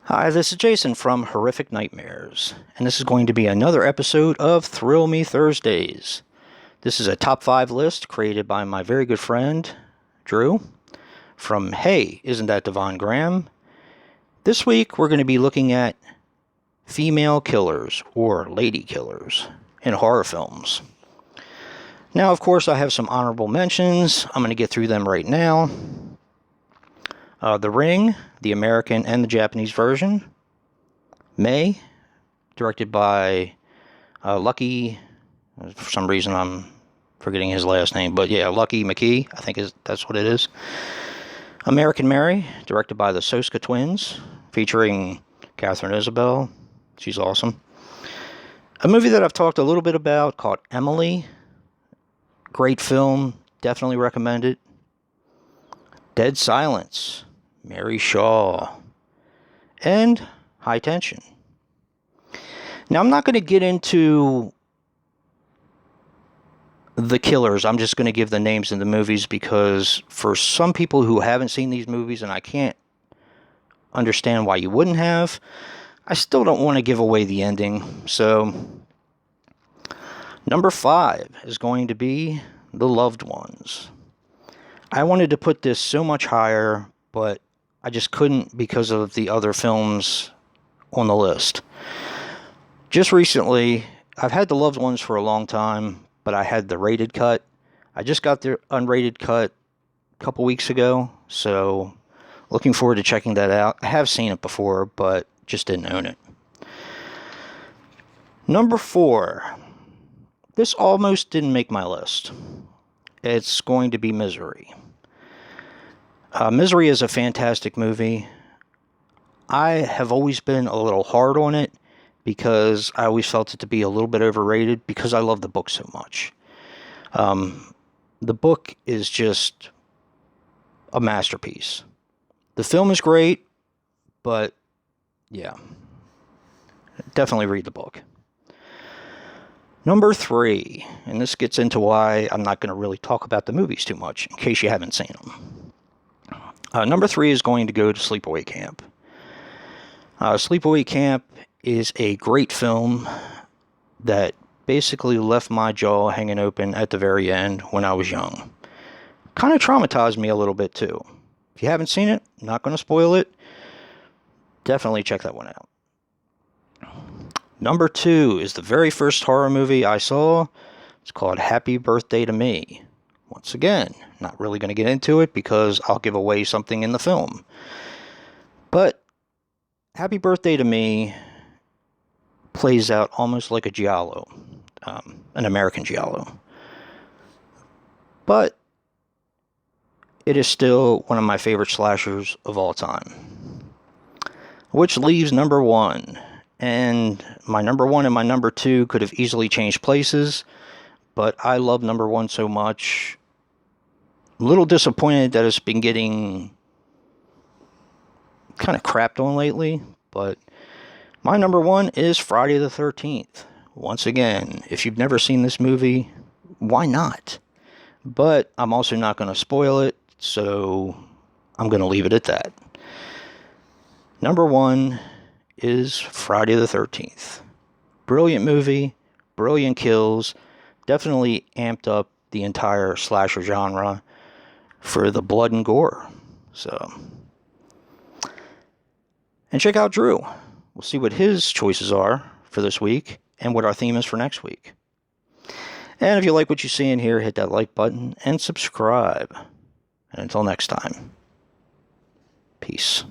Hi, this is Jason from Horrific Nightmares, and this is going to be another episode of Thrill Me Thursdays. This is a top 5 list created by my very good friend, Drew, from Hey, Isn't That Devon Graham? This week we're going to be looking at female killers, or lady killers, in horror films. Now, of course, I have some honorable mentions. I'm going to get through them right now. The Ring, the American and the Japanese version. May, directed by Lucky. For some reason, I'm forgetting his last name, but yeah, Lucky McKee, I think that's what it is. American Mary, directed by the Soska twins, featuring Catherine Isabelle. She's awesome. A movie that I've talked a little bit about called Emily. Great film, definitely recommend it. Dead Silence, Mary Shaw, and High Tension. Now, I'm not going to get into the killers. I'm just going to give the names in the movies because for some people who haven't seen these movies, and I can't understand why you wouldn't have, I still don't want to give away the ending. So, number 5 is going to be The Loved Ones. I wanted to put this so much higher, but I just couldn't because of the other films on the list. Just recently, I've had The Loved Ones for a long time, but I had the rated cut. I just got the unrated cut a couple weeks ago, so looking forward to checking that out. I have seen it before, but just didn't own it. Number 4. This almost didn't make my list. It's going to be Misery. Misery is a fantastic movie. I have always been a little hard on it because I always felt it to be a little bit overrated because I love the book so much. The book is just a masterpiece. The film is great, but yeah, definitely read the book. Number 3, and this gets into why I'm not going to really talk about the movies too much, in case you haven't seen them. Number 3 is going to go to Sleepaway Camp. Sleepaway Camp is a great film that basically left my jaw hanging open at the very end when I was young. Kind of traumatized me a little bit too. If you haven't seen it, not going to spoil it. Definitely check that one out. Number 2 is the very first horror movie I saw. It's called Happy Birthday to Me. Once again, not really going to get into it because I'll give away something in the film. But Happy Birthday to Me plays out almost like a giallo, an American giallo. But it is still one of my favorite slashers of all time. Which leaves number 1. And my number 1 and my number 2 could have easily changed places, but I love number 1 so much. I'm a little disappointed that it's been getting kind of crapped on lately, but my number 1 is Friday the 13th. Once again, if you've never seen this movie, why not? But I'm also not going to spoil it, so I'm going to leave it at that. Number 1 is Friday the 13th. Brilliant movie, brilliant kills, definitely amped up the entire slasher genre for the blood and gore. So, and check out Drew. We'll see what his choices are for this week and what our theme is for next week. And if you like what you see in here, hit that like button and subscribe. And until next time, peace.